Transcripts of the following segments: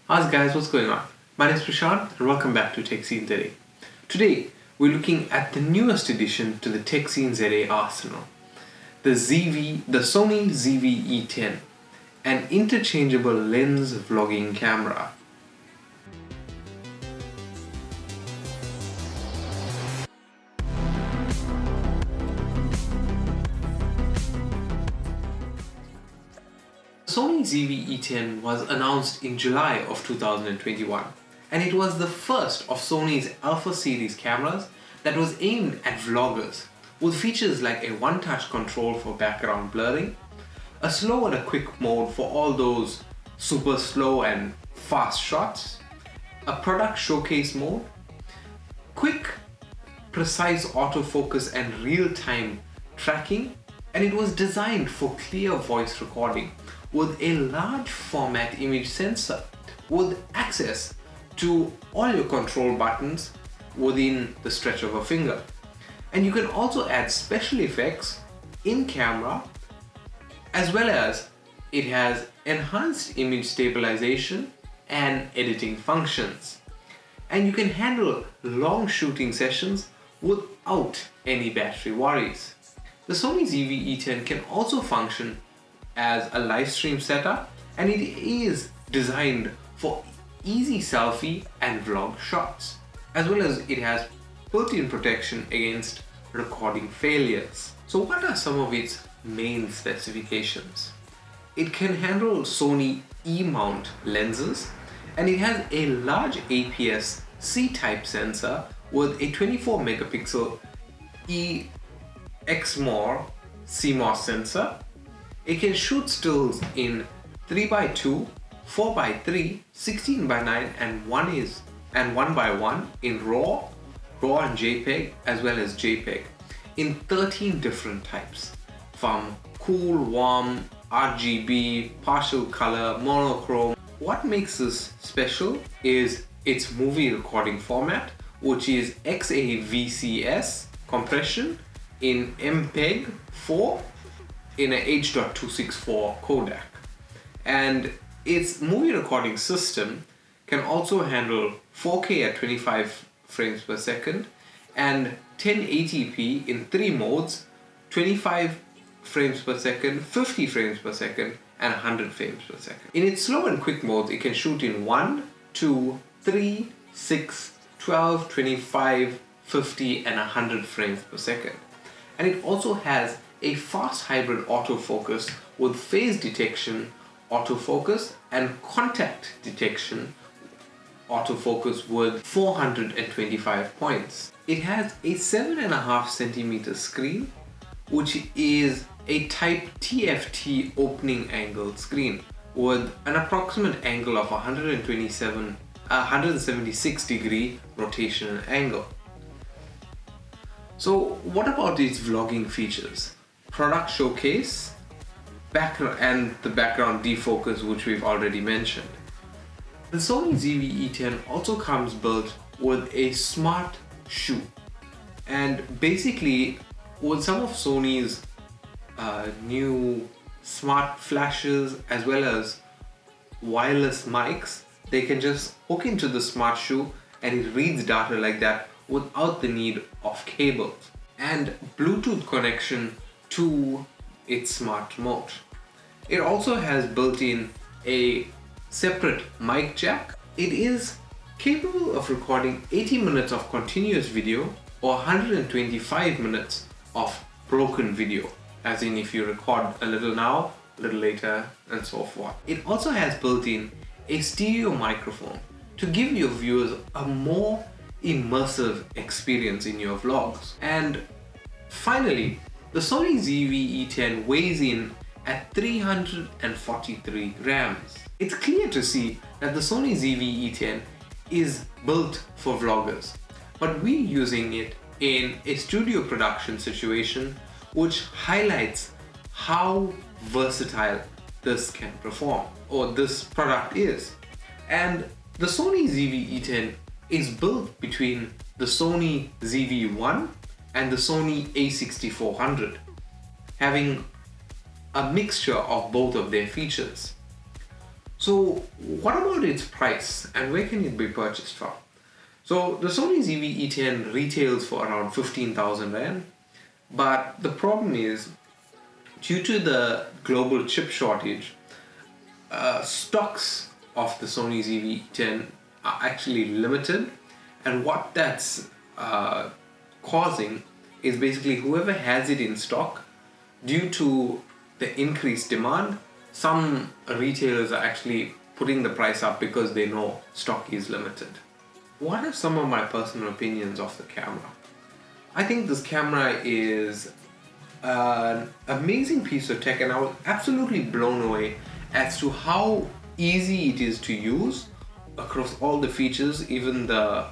Hi guys, what's going on? My name is Prashant and welcome back to Tech Scene Zh-E. Today we're looking at the newest addition to the Tech Scene Zh-E arsenal, the Sony Zv-E10, an interchangeable lens vlogging camera. The Sony Zv-E10 was announced in July of 2021, and it was the first of Sony's Alpha series cameras that was aimed at vloggers, with features like a one-touch control for background blurring, a slow and a quick mode for all those super slow and fast shots, a product showcase mode, quick, precise autofocus and real-time tracking, and it was designed for clear voice recording with a large format image sensor with access to all your control buttons within the stretch of a finger. And you can also add special effects in camera, as well as it has enhanced image stabilization and editing functions. And you can handle long shooting sessions without any battery worries. The Sony Zv-E10 can also function as a live stream setup, and it is designed for easy selfie and vlog shots, as well as it has built-in protection against recording failures. So what are some of its main specifications? It can handle Sony E-mount lenses, and it has a large APS C-type sensor with a 24 megapixel exmor CMOS sensor. It can shoot stills in 3x2, 4x3, 16x9 and 1x1 in RAW and JPEG, as well as JPEG in 13 different types, from cool, warm, RGB, partial color, monochrome. What makes this special is its movie recording format, which is XAVCS compression in MPEG 4 in an H.264 codec. And its movie recording system can also handle 4K at 25 frames per second and 1080p in 3 modes, 25 frames per second, 50 frames per second and 100 frames per second. In its slow and quick modes, it can shoot in 1, 2, 3, 6, 12, 25, 50 and 100 frames per second. And it also has a fast hybrid autofocus with phase detection autofocus and contact detection autofocus with 425 points. It has a 7.5 centimeter screen, which is a type TFT opening angle screen with an approximate angle of 176 degree rotational angle. So what about its vlogging features? Product showcase, background and the background defocus, which we've already mentioned. The Sony Zv-E10 also comes built with a smart shoe, and basically with some of Sony's new smart flashes as well as wireless mics, they can just hook into the smart shoe and it reads data like that without the need of cables, and Bluetooth connection to its smart mode. It also has built-in a separate mic jack. It is capable of recording 80 minutes of continuous video or 125 minutes of broken video, as in if you record a little now, a little later and so forth. It also has built-in a stereo microphone to give your viewers a more immersive experience in your vlogs. And finally, the Sony Zv-E10 weighs in at 343 grams. It's clear to see that the Sony Zv-E10 is built for vloggers, but we're using it in a studio production situation, which highlights how versatile this can perform, or this product is. And the Sony Zv-E10 is built between the Sony Zv-E1 and the Sony a6400, having a mixture of both of their features. So what about its price and where can it be purchased from? So the Sony Zv-E10 retails for around 15,000 Rand, but the problem is, due to the global chip shortage, stocks of the Sony Zv-E10 are actually limited, and what that's causing is basically whoever has it in stock, due to the increased demand, some retailers are actually putting the price up because they know stock is limited. What are some of my personal opinions of the camera? I think this camera is an amazing piece of tech, and I was absolutely blown away as to how easy it is to use across all the features, even the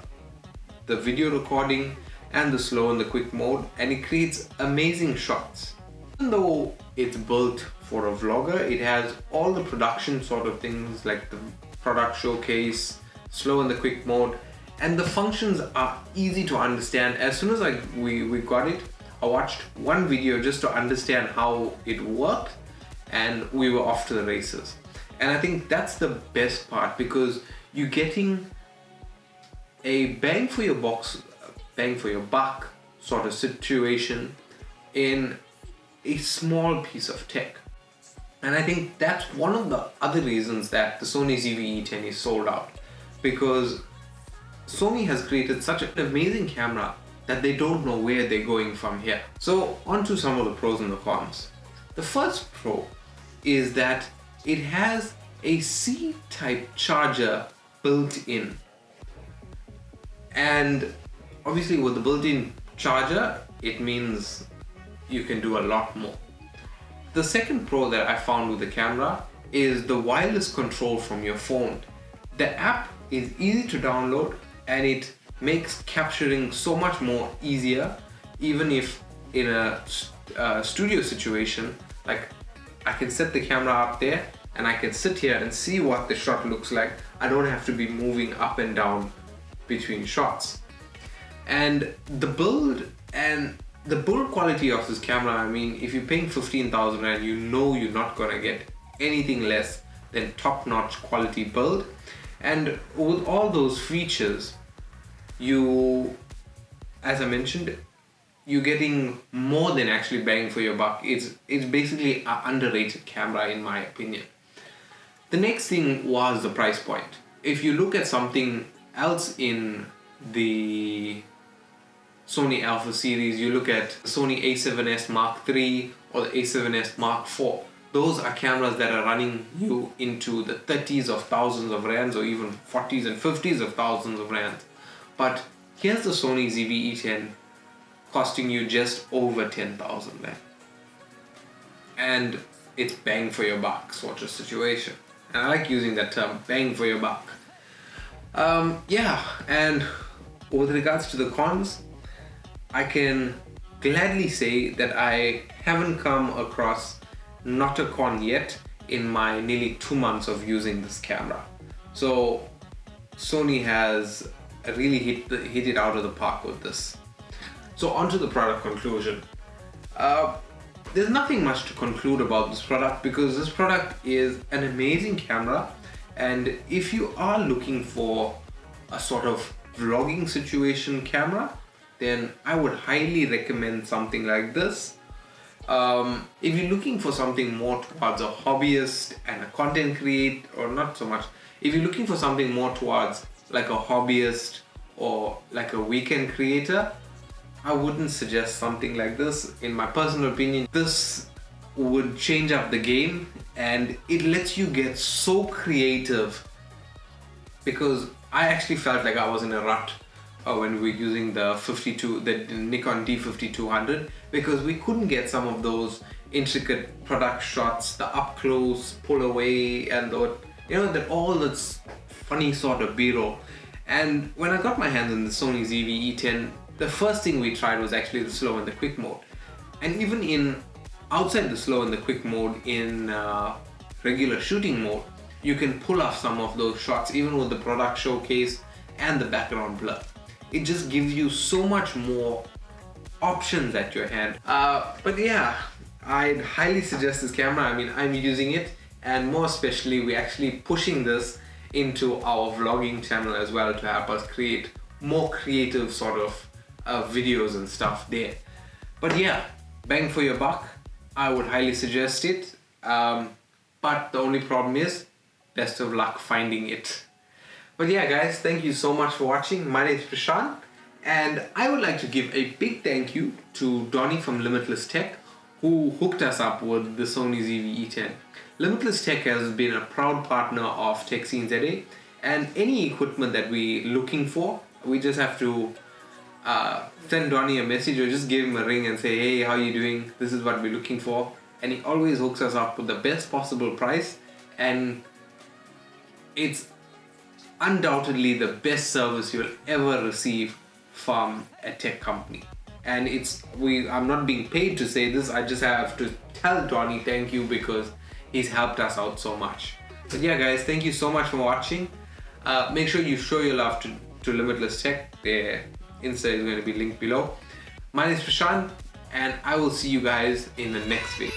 video recording and the slow and the quick mode, and it creates amazing shots. Even though it's built for a vlogger, it has all the production sort of things like the product showcase, slow and the quick mode, and the functions are easy to understand. As soon as we got it, I watched one video just to understand how it worked, and we were off to the races. And I think that's the best part, because you're getting a bang for your buck sort of situation in a small piece of tech. And I think that's one of the other reasons that the Sony Zv-E10 is sold out, because Sony has created such an amazing camera that they don't know where they're going from here. So on to some of the pros and the cons. The first pro is that it has a C-type charger built in. And obviously with the built-in charger, it means you can do a lot more. The second pro that I found with the camera is the wireless control from your phone. The app is easy to download and it makes capturing so much more easier, even if in a studio situation, like I can set the camera up there and I can sit here and see what the shot looks like. I don't have to be moving up and down between shots. And the build quality of this camera, I mean, if you're paying 15,000 Rand, you know you're not gonna get anything less than top-notch quality build. And with all those features, as I mentioned, you're getting more than actually bang for your buck. It's basically an underrated camera in my opinion. The next thing was the price point. If you look at something else in the Sony Alpha series, you look at the Sony A7S Mark III or the A7S Mark IV. Those are cameras that are running you into the 30s of thousands of rands, or even 40s and 50s of thousands of rands. But here's the Sony Zv-E10 costing you just over 10,000 Rand. And it's bang for your buck sort of situation. And I like using that term, bang for your buck. Yeah, and with regards to the cons, I can gladly say that I haven't come across not a con yet in my nearly 2 months of using this camera. So Sony has really hit it out of the park with this. So on to the product conclusion. There's nothing much to conclude about this product, because this product is an amazing camera, and if you are looking for a sort of vlogging situation camera, then I would highly recommend something like this. If you're looking for something more towards a hobbyist and a content creator, or not so much, if you're looking for something more towards like a hobbyist or like a weekend creator, I wouldn't suggest something like this. In my personal opinion, this would change up the game, and it lets you get so creative, because I actually felt like I was in a rut when we were using the Nikon D5200, because we couldn't get some of those intricate product shots, the up close, pull away, and all that's funny sort of B-roll. And when I got my hands on the Sony Zv-E10, the first thing we tried was actually the slow and the quick mode. And even outside the slow and the quick mode, in regular shooting mode, you can pull off some of those shots, even with the product showcase and the background blur. It just gives you so much more options at your hand. But yeah, I'd highly suggest this camera. I mean, I'm using it and more especially we're actually pushing this into our vlogging channel as well to help us create more creative sort of videos and stuff there. But yeah, bang for your buck, I would highly suggest it, but the only problem is best of luck finding it. But yeah guys, thank you so much for watching. My name is Prashant, and I would like to give a big thank you to Donnie from Limitless Tech, who hooked us up with the Sony Zv-E10. Limitless Tech has been a proud partner of Tech Scene ZA, and any equipment that we're looking for, we just have to send Donnie a message or just give him a ring and say, hey, how you doing? This is what we're looking for. And he always hooks us up with the best possible price, and it's undoubtedly the best service you'll ever receive from a tech company. And I'm not being paid to say this, I just have to tell Donnie thank you because he's helped us out so much. But yeah guys, thank you so much for watching. Make sure you show your love to Limitless Tech. Their Insta is going to be linked below. My name is Prashant, and I will see you guys in the next video.